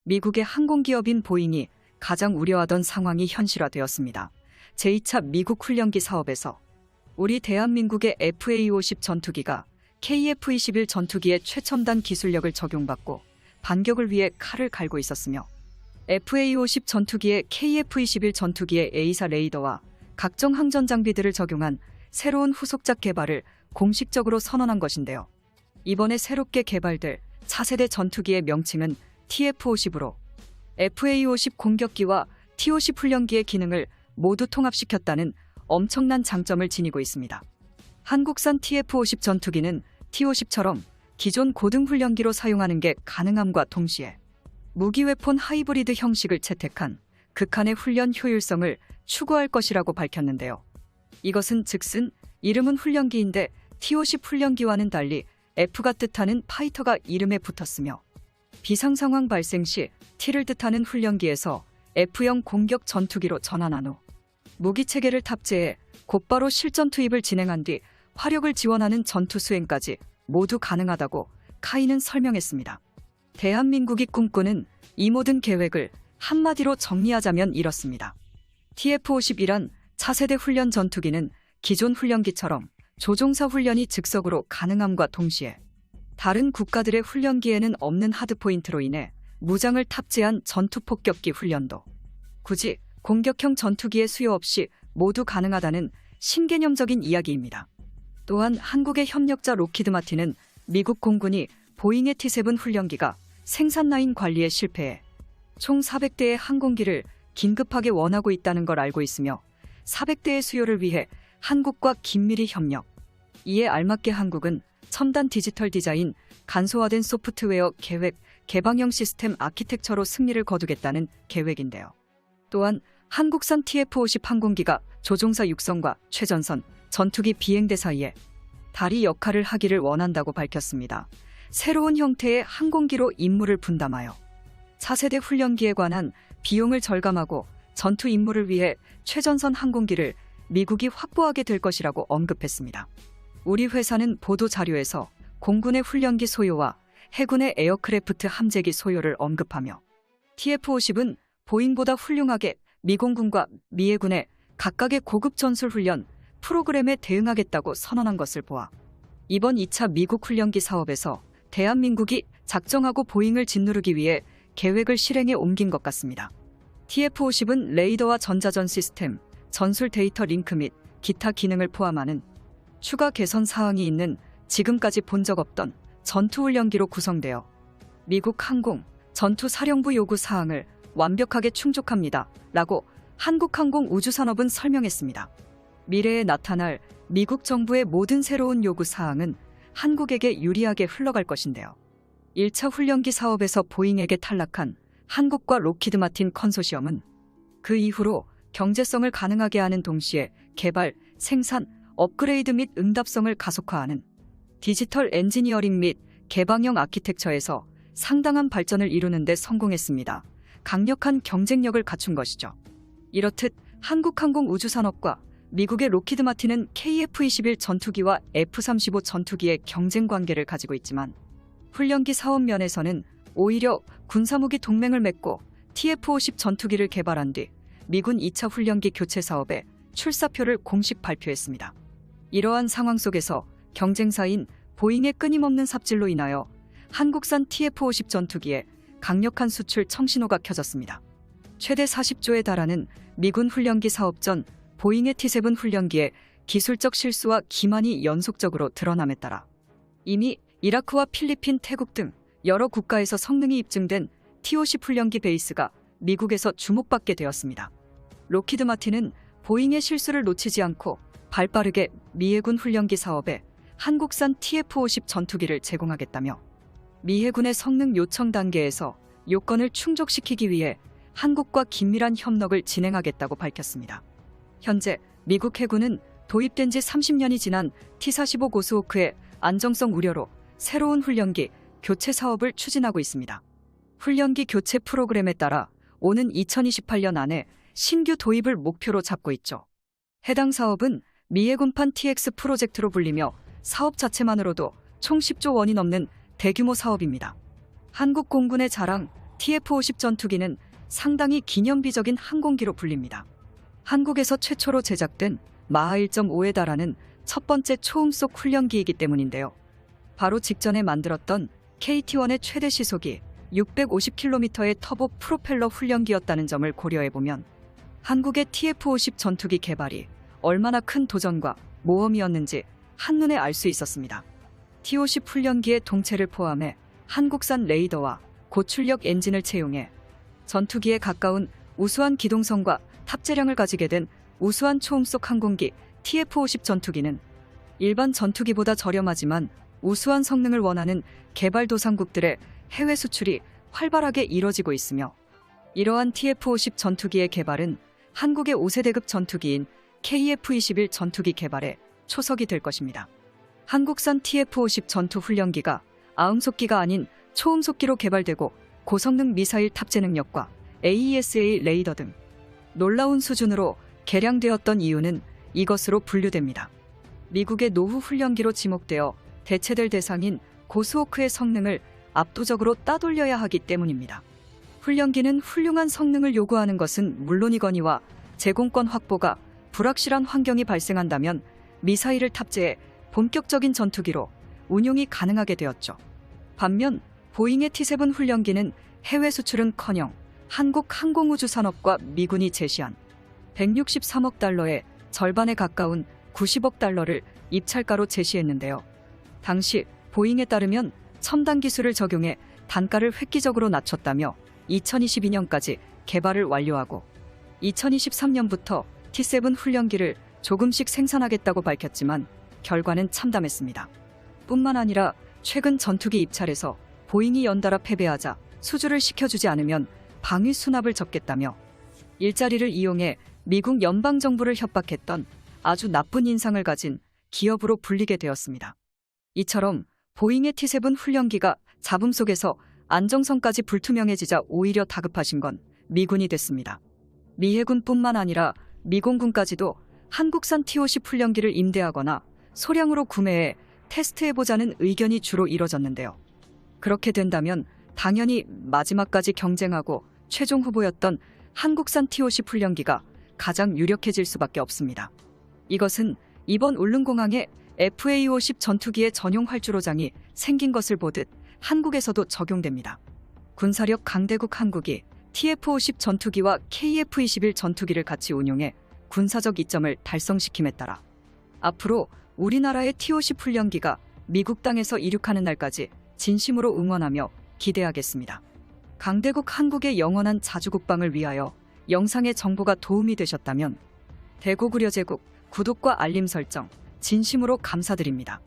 미국의 항공기업인 보잉이 가장 우려하던 상황이 현실화되었습니다. 제2차 미국 훈련기 사업에서 우리 대한민국의 FA-50 전투기가 KF-21 전투기의 최첨단 기술력을 적용받고 반격을 위해 칼을 갈고 있었으며 FA-50 전투기의 KF-21 전투기의 A사 레이더와 각종 항전 장비들을 적용한 새로운 후속작 개발을 공식적으로 선언한 것인데요. 이번에 새롭게 개발될 차세대 전투기의 명칭은 TF-50으로 FA-50 공격기와 T-50 훈련기의 기능을 모두 통합시켰다는 엄청난 장점을 지니고 있습니다. 한국산 TF-50 전투기는 T-50처럼 기존 고등 훈련기로 사용하는 게 가능함과 동시에 무기웨폰 하이브리드 형식을 채택한 극한의 훈련 효율성을 추구할 것이라고 밝혔는데요. 이것은 즉슨 이름은 훈련기인데 T-50 훈련기와는 달리 F가 뜻하는 파이터가 이름에 붙었으며 비상 상황 발생 시 T를 뜻하는 훈련기에서 F형 공격 전투기로 전환한 후 무기체계를 탑재해 곧바로 실전 투입을 진행한 뒤 화력을 지원하는 전투 수행까지 모두 가능하다고 카이는 설명했습니다. 대한민국이 꿈꾸는 이 모든 계획을 한마디로 정리하자면 이렇습니다. TF-50이란 차세대 훈련 전투기는 기존 훈련기처럼 조종사 훈련이 즉석으로 가능함과 동시에 다른 국가들의 훈련기에는 없는 하드포인트로 인해 무장을 탑재한 전투폭격기 훈련도 굳이 공격형 전투기의 수요 없이 모두 가능하다는 신개념적인 이야기입니다. 또한 한국의 협력자 록히드 마틴은 미국 공군이 보잉의 T-7 훈련기가 생산 라인 관리에 실패해 총 400대의 항공기를 긴급하게 원하고 있다는 걸 알고 있으며 400대의 수요를 위해 한국과 긴밀히 협력. 이에 알맞게 한국은 첨단 디지털 디자인, 간소화된 소프트웨어 계획, 개방형 시스템 아키텍처로 승리를 거두겠다는 계획인데요. 또한 한국산 TF-50 항공기가 조종사 육성과 최전선, 전투기 비행대 사이에 다리 역할을 하기를 원한다고 밝혔습니다. 새로운 형태의 항공기로 임무를 분담하여 차세대 훈련기에 관한 비용을 절감하고 전투 임무를 위해 최전선 항공기를 미국이 확보하게 될 것이라고 언급했습니다. 우리 회사는 보도 자료에서 공군의 훈련기 소요와 해군의 에어크래프트 함재기 소요를 언급하며 TF-50은 보잉보다 훌륭하게 미공군과 미해군의 각각의 고급 전술 훈련 프로그램에 대응하겠다고 선언한 것을 보아 이번 2차 미국 훈련기 사업에서 대한민국이 작정하고 보잉을 짓누르기 위해 계획을 실행에 옮긴 것 같습니다. TF-50은 레이더와 전자전 시스템, 전술 데이터 링크 및 기타 기능을 포함하는 추가 개선 사항이 있는 지금까지 본 적 없던 전투훈련기로 구성되어 미국 항공, 전투사령부 요구 사항을 완벽하게 충족합니다. 라고 한국항공우주산업은 설명했습니다. 미래에 나타날 미국 정부의 모든 새로운 요구 사항은 한국에게 유리하게 흘러갈 것인데요. 1차 훈련기 사업에서 보잉에게 탈락한 한국과 록히드 마틴 컨소시엄은 그 이후로 경제성을 가능하게 하는 동시에 개발, 생산, 업그레이드 및 응답성을 가속화하는 디지털 엔지니어링 및 개방형 아키텍처에서 상당한 발전을 이루는 데 성공했습니다. 강력한 경쟁력을 갖춘 것이죠. 이렇듯 한국항공우주산업과 미국의 록히드 마틴은 KF-21 전투기와 F-35 전투기의 경쟁 관계를 가지고 있지만 훈련기 사업 면에서는 오히려 군사무기 동맹을 맺고 TF-50 전투기를 개발한 뒤 미군 2차 훈련기 교체 사업에 출사표를 공식 발표했습니다. 이러한 상황 속에서 경쟁사인 보잉의 끊임없는 삽질로 인하여 한국산 TF-50 전투기에 강력한 수출 청신호가 켜졌습니다. 최대 40조에 달하는 미군 훈련기 사업 전 보잉의 T-7 훈련기의 기술적 실수와 기만이 연속적으로 드러남에 따라 이미 이라크와 필리핀, 태국 등 여러 국가에서 성능이 입증된 T-50 훈련기 베이스가 미국에서 주목받게 되었습니다. 록히드 마틴은 보잉의 실수를 놓치지 않고 발빠르게 미해군 훈련기 사업에 한국산 TF-50 전투기를 제공하겠다며 미해군의 성능 요청 단계에서 요건을 충족시키기 위해 한국과 긴밀한 협력을 진행하겠다고 밝혔습니다. 현재 미국 해군은 도입된 지 30년이 지난 T-45 고스호크의 안정성 우려로 새로운 훈련기 교체 사업을 추진하고 있습니다. 훈련기 교체 프로그램에 따라 오는 2028년 안에 신규 도입을 목표로 잡고 있죠. 해당 사업은 미해군판 TX 프로젝트로 불리며 사업 자체만으로도 총 10조 원이 넘는 대규모 사업입니다. 한국 공군의 자랑 TF-50 전투기는 상당히 기념비적인 항공기로 불립니다. 한국에서 최초로 제작된 마하 1.5에 달하는 첫 번째 초음속 훈련기이기 때문인데요. 바로 직전에 만들었던 KT-1의 최대 시속이 650km의 터보 프로펠러 훈련기였다는 점을 고려해보면 한국의 TF-50 전투기 개발이 얼마나 큰 도전과 모험이었는지 한눈에 알 수 있었습니다. T-50 훈련기의 동체를 포함해 한국산 레이더와 고출력 엔진을 채용해 전투기에 가까운 우수한 기동성과 탑재량을 가지게 된 우수한 초음속 항공기 TF-50 전투기는 일반 전투기보다 저렴하지만 우수한 성능을 원하는 개발도상국들의 해외 수출이 활발하게 이뤄지고 있으며, 이러한 TF-50 전투기의 개발은 한국의 5세대급 전투기인 KF-21 전투기 개발에 초석이 될 것입니다. 한국산 TF-50 전투 훈련기가 아음속기가 아닌 초음속기로 개발되고 고성능 미사일 탑재 능력과 AESA 레이더 등 놀라운 수준으로 개량되었던 이유는 이것으로 분류됩니다. 미국의 노후 훈련기로 지목되어 대체될 대상인 고스호크의 성능을 압도적으로 따돌려야 하기 때문입니다. 훈련기는 훌륭한 성능을 요구하는 것은 물론이거니와 제공권 확보가 불확실한 환경이 발생한다면 미사일을 탑재해 본격적인 전투기로 운용이 가능하게 되었죠. 반면 보잉의 T-7 훈련기는 해외 수출은커녕 한국 항공우주산업과 미군이 제시한 163억 달러의 절반에 가까운 90억 달러를 입찰가로 제시했는데요. 당시 보잉에 따르면 첨단 기술을 적용해 단가를 획기적으로 낮췄다며 2022년까지 개발을 완료하고 2023년부터 T-7 훈련기를 조금씩 생산하겠다고 밝혔지만 결과는 참담했습니다. 뿐만 아니라 최근 전투기 입찰에서 보잉이 연달아 패배하자 수주를 시켜주지 않으면 방위 수납을 접겠다며 일자리를 이용해 미국 연방정부를 협박했던 아주 나쁜 인상을 가진 기업으로 불리게 되었습니다. 이처럼 보잉의 T-7 훈련기가 잡음 속에서 안정성까지 불투명해지자 오히려 다급하신 건 미군이 됐습니다. 미 해군뿐만 아니라 미공군까지도 한국산 T-50 훈련기를 임대하거나 소량으로 구매해 테스트해보자는 의견이 주로 이뤄졌는데요. 그렇게 된다면 당연히 마지막까지 경쟁하고 최종 후보였던 한국산 T-50 훈련기가 가장 유력해질 수밖에 없습니다. 이것은 이번 울릉공항에 FA-50 전투기의 전용 활주로장이 생긴 것을 보듯 한국에서도 적용됩니다. 군사력 강대국 한국이 TF-50 전투기와 KF-21 전투기를 같이 운용해 군사적 이점을 달성시킴에 따라 앞으로 우리나라의 T-50 훈련기가 미국 땅에서 이륙하는 날까지 진심으로 응원하며 기대하겠습니다. 강대국 한국의 영원한 자주국방을 위하여 영상의 정보가 도움이 되셨다면 대고구려제국 구독과 알림 설정 진심으로 감사드립니다.